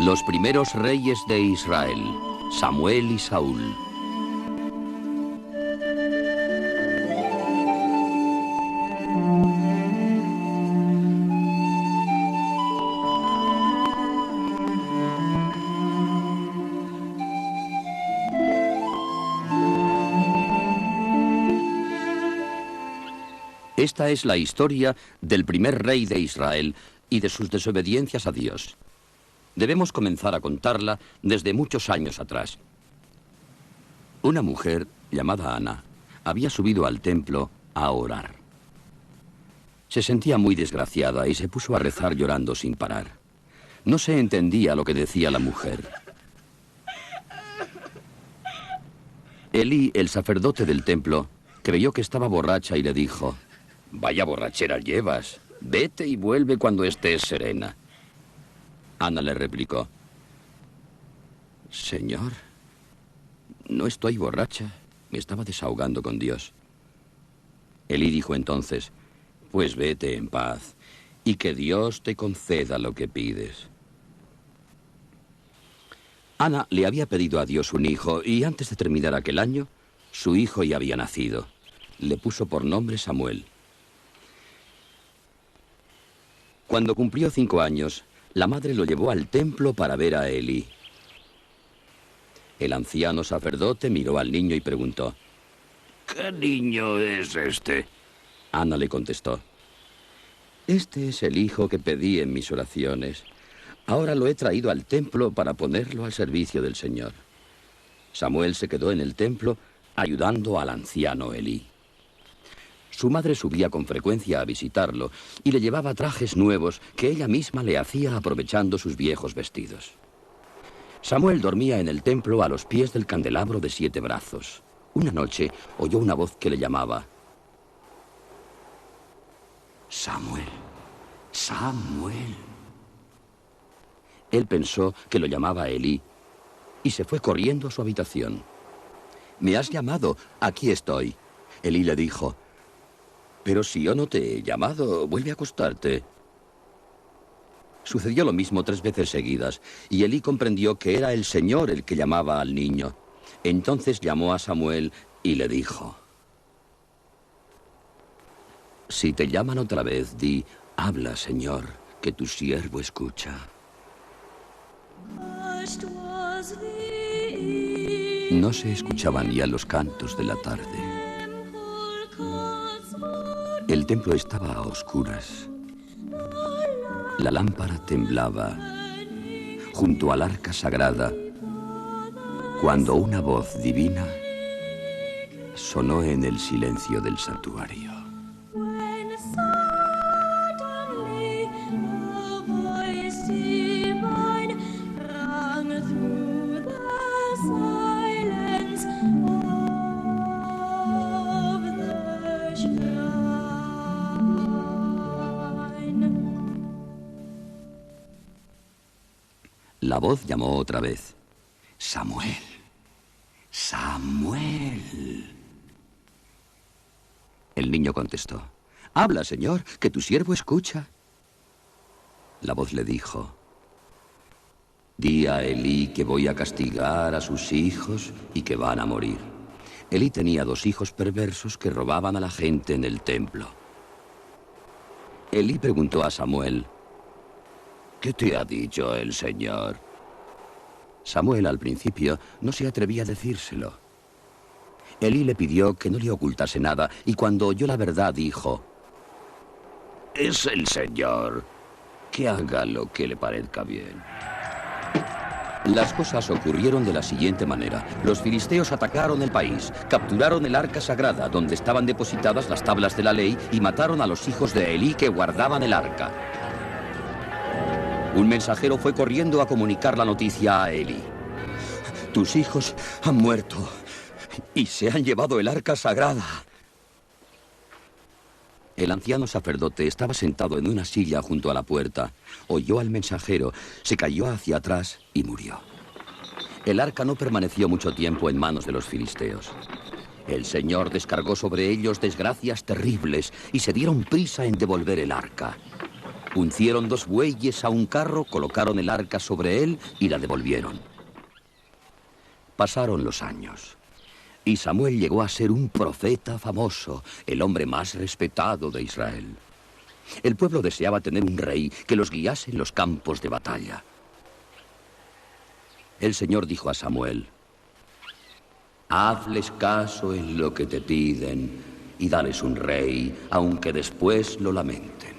Los primeros reyes de Israel, Samuel y Saúl. Esta es la historia del primer rey de Israel y de sus desobediencias a Dios. Debemos comenzar a contarla desde muchos años atrás. Una mujer llamada Ana había subido al templo a orar. Se sentía muy desgraciada y se puso a rezar llorando sin parar. No se entendía lo que decía la mujer. Elí, el sacerdote del templo, creyó que estaba borracha y le dijo: «Vaya borrachera llevas. Vete y vuelve cuando estés serena». Ana le replicó: «Señor, no estoy borracha. Me estaba desahogando con Dios». Elí dijo entonces: «Pues vete en paz y que Dios te conceda lo que pides». Ana le había pedido a Dios un hijo y antes de terminar aquel año, su hijo ya había nacido. Le puso por nombre Samuel. Cuando cumplió 5 años, la madre lo llevó al templo para ver a Elí. El anciano sacerdote miró al niño y preguntó: «¿Qué niño es este?». Ana le contestó: «Este es el hijo que pedí en mis oraciones. Ahora lo he traído al templo para ponerlo al servicio del Señor». Samuel se quedó en el templo ayudando al anciano Elí. Su madre subía con frecuencia a visitarlo y le llevaba trajes nuevos que ella misma le hacía aprovechando sus viejos vestidos. Samuel dormía en el templo a los pies del candelabro de 7 brazos. Una noche oyó una voz que le llamaba: «Samuel, Samuel». Él pensó que lo llamaba Elí y se fue corriendo a su habitación. «¿Me has llamado? Aquí estoy». Elí le dijo: «Pero si yo no te he llamado, vuelve a acostarte». Sucedió lo mismo 3 veces seguidas, y Elí comprendió que era el Señor el que llamaba al niño. Entonces llamó a Samuel y le dijo: «Si te llaman otra vez, di: habla, Señor, que tu siervo escucha». No se escuchaban ya los cantos de la tarde. El templo estaba a oscuras. La lámpara temblaba junto al arca sagrada cuando una voz divina sonó en el silencio del santuario. La voz llamó otra vez: «Samuel, Samuel». El niño contestó: «Habla, Señor, que tu siervo escucha». La voz le dijo: «Di a Elí que voy a castigar a sus hijos y que van a morir». Elí tenía 2 hijos perversos que robaban a la gente en el templo. Elí preguntó a Samuel: «¿Qué te ha dicho el Señor?». Samuel al principio no se atrevía a decírselo. Elí le pidió que no le ocultase nada y cuando oyó la verdad dijo: «Es el Señor, que haga lo que le parezca bien». Las cosas ocurrieron de la siguiente manera. Los filisteos atacaron el país, capturaron el arca sagrada donde estaban depositadas las tablas de la ley y mataron a los hijos de Elí que guardaban el arca. Un mensajero fue corriendo a comunicar la noticia a Elí: «Tus hijos han muerto y se han llevado el arca sagrada». El anciano sacerdote estaba sentado en una silla junto a la puerta. Oyó al mensajero, se cayó hacia atrás y murió. El arca no permaneció mucho tiempo en manos de los filisteos. El Señor descargó sobre ellos desgracias terribles y se dieron prisa en devolver el arca. Uncieron 2 bueyes a un carro, colocaron el arca sobre él y la devolvieron. Pasaron los años y Samuel llegó a ser un profeta famoso, el hombre más respetado de Israel. El pueblo deseaba tener un rey que los guiase en los campos de batalla. El Señor dijo a Samuel: hazles caso en lo que te piden y dales un rey, aunque después lo lamenten.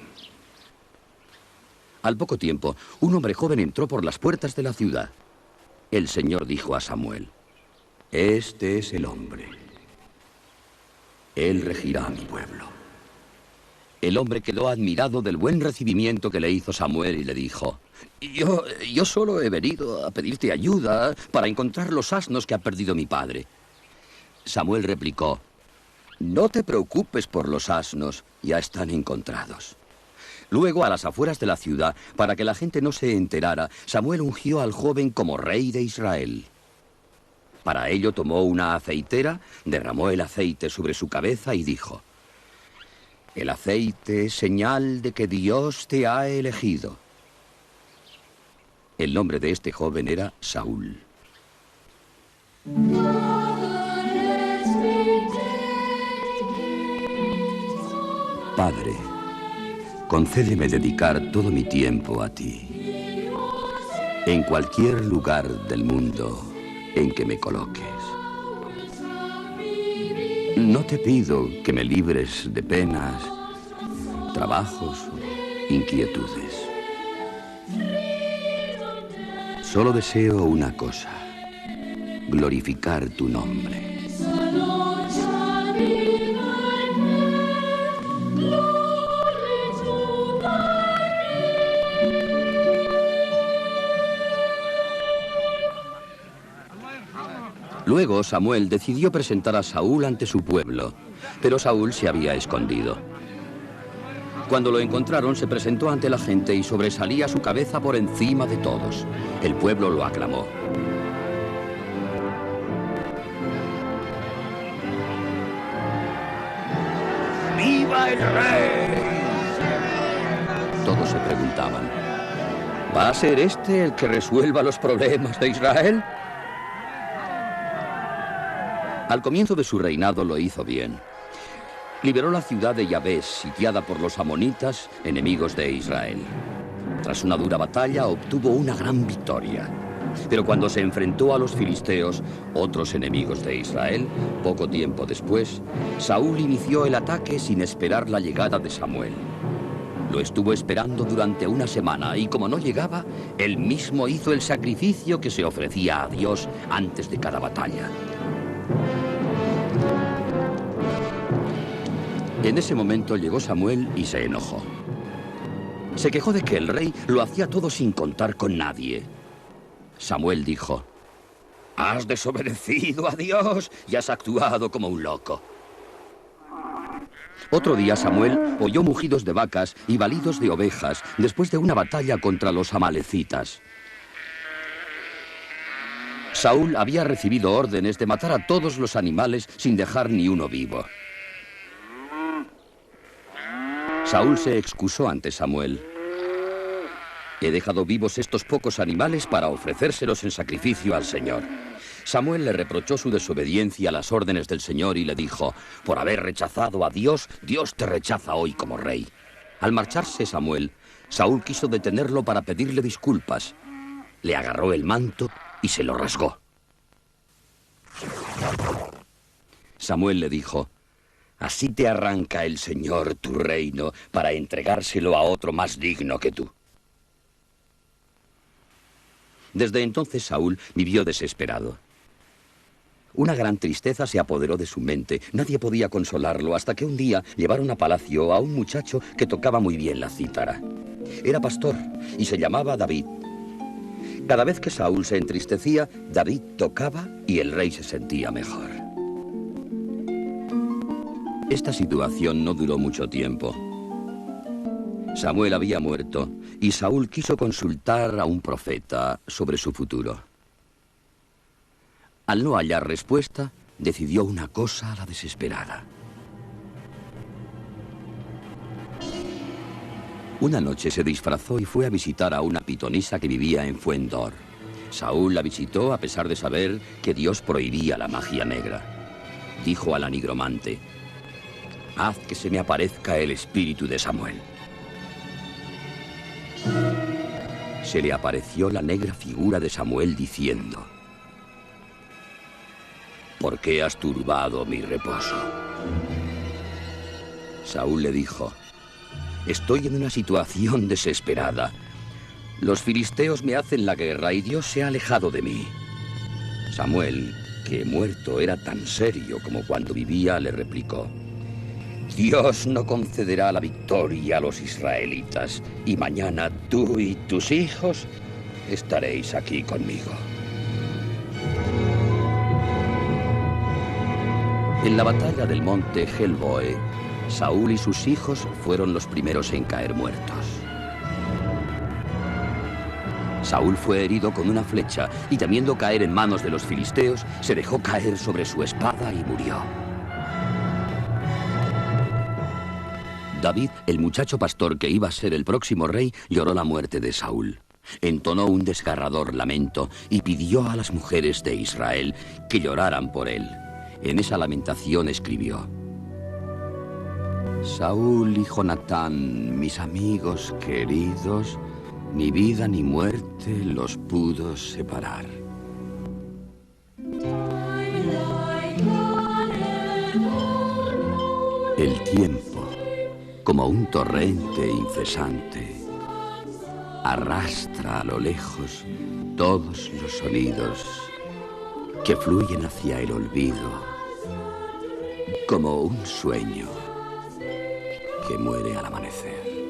Al poco tiempo, un hombre joven entró por las puertas de la ciudad. El Señor dijo a Samuel: este es el hombre. Él regirá a mi pueblo. El hombre quedó admirado del buen recibimiento que le hizo Samuel y le dijo: Yo solo he venido a pedirte ayuda para encontrar los asnos que ha perdido mi padre. Samuel replicó: no te preocupes por los asnos, ya están encontrados. Luego, a las afueras de la ciudad, para que la gente no se enterara, Samuel ungió al joven como rey de Israel. Para ello tomó una aceitera, derramó el aceite sobre su cabeza y dijo: el aceite es señal de que Dios te ha elegido. El nombre de este joven era Saúl. Padre, concédeme dedicar todo mi tiempo a ti, en cualquier lugar del mundo en que me coloques. No te pido que me libres de penas, trabajos o inquietudes. Solo deseo una cosa: glorificar tu nombre. Luego Samuel decidió presentar a Saúl ante su pueblo, pero Saúl se había escondido. Cuando lo encontraron, se presentó ante la gente y sobresalía su cabeza por encima de todos. El pueblo lo aclamó. ¡Viva el rey! Todos se preguntaban: ¿va a ser este el que resuelva los problemas de Israel? Al comienzo de su reinado lo hizo bien. Liberó la ciudad de Yabes, sitiada por los amonitas, enemigos de Israel. Tras una dura batalla, obtuvo una gran victoria. Pero cuando se enfrentó a los filisteos, otros enemigos de Israel, poco tiempo después, Saúl inició el ataque sin esperar la llegada de Samuel. Lo estuvo esperando durante una semana y como no llegaba, él mismo hizo el sacrificio que se ofrecía a Dios antes de cada batalla. En ese momento llegó Samuel y se enojó. Se quejó de que el rey lo hacía todo sin contar con nadie. Samuel dijo: has desobedecido a Dios y has actuado como un loco. Otro día Samuel oyó mugidos de vacas y balidos de ovejas después de una batalla contra los amalecitas. Saúl había recibido órdenes de matar a todos los animales sin dejar ni uno vivo. Saúl se excusó ante Samuel. He dejado vivos estos pocos animales para ofrecérselos en sacrificio al Señor. Samuel le reprochó su desobediencia a las órdenes del Señor y le dijo: por haber rechazado a Dios, Dios te rechaza hoy como rey. Al marcharse Samuel, Saúl quiso detenerlo para pedirle disculpas. Le agarró el manto y se lo rasgó. Samuel le dijo: así te arranca el Señor tu reino para entregárselo a otro más digno que tú. Desde entonces Saúl vivió desesperado. Una gran tristeza se apoderó de su mente. Nadie podía consolarlo hasta que un día llevaron a palacio a un muchacho que tocaba muy bien la cítara. Era pastor y se llamaba David. Cada vez que Saúl se entristecía, David tocaba y el rey se sentía mejor. Esta situación no duró mucho tiempo. Samuel había muerto y Saúl quiso consultar a un profeta sobre su futuro. Al no hallar respuesta, decidió una cosa a la desesperada. Una noche se disfrazó y fue a visitar a una pitonisa que vivía en Fuendor. Saúl la visitó a pesar de saber que Dios prohibía la magia negra. Dijo a la nigromante: «Haz que se me aparezca el espíritu de Samuel». Se le apareció la negra figura de Samuel diciendo: «¿Por qué has turbado mi reposo?». Saúl le dijo: «Estoy en una situación desesperada. Los filisteos me hacen la guerra y Dios se ha alejado de mí». Samuel, que muerto era tan serio como cuando vivía, le replicó: «Dios no concederá la victoria a los israelitas, y mañana tú y tus hijos estaréis aquí conmigo». En la batalla del monte Gelboe, Saúl y sus hijos fueron los primeros en caer muertos. Saúl fue herido con una flecha y, temiendo caer en manos de los filisteos, se dejó caer sobre su espada y murió. David, el muchacho pastor que iba a ser el próximo rey, lloró la muerte de Saúl. Entonó un desgarrador lamento y pidió a las mujeres de Israel que lloraran por él. En esa lamentación escribió: «Saúl y Jonatán, mis amigos queridos, ni vida ni muerte los pudo separar». El tiempo, como un torrente incesante, arrastra a lo lejos todos los sonidos que fluyen hacia el olvido, como un sueño que muere al amanecer.